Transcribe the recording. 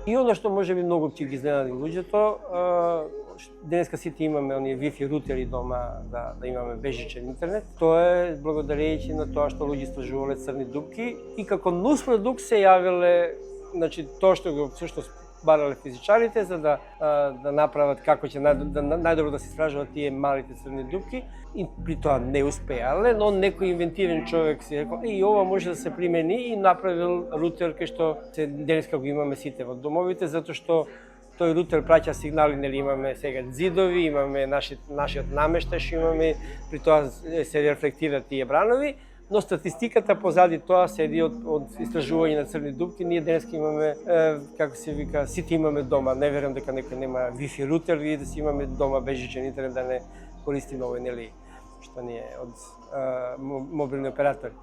И оно што може би многу ќе ги изненади луѓето, денеска сите имаме оние Wi-Fi рутери дома да имаме бежичен интернет. Тоа е благодарејќи на тоа што луѓе истражувале црни дупки и како нуспродукт се јавиле, значи тоа што го всушност барале физичарите за да направат како ќе најдобро да се истражуваат тие малите црни дупки и при тоа не успеале, но некој инвентивен човек си рекол и ова може да се примени и направил рутер кај што денеска го имаме сите во домовите, затоа што тој рутер праќа сигнали, нели имаме сега ѕидови, имаме нашиот намешташ, имаме при тоа се рефлектираат тие бранови, но статистиката позади тоа седи од истражување на црни дупки. Ние денеска имаме, како се вика, сите имаме дома. Не верувам дека некој нема Wi-Fi рутер и да си имаме дома бежичен интернет да не користиме овој, нели, што ни е од мобилни оператори.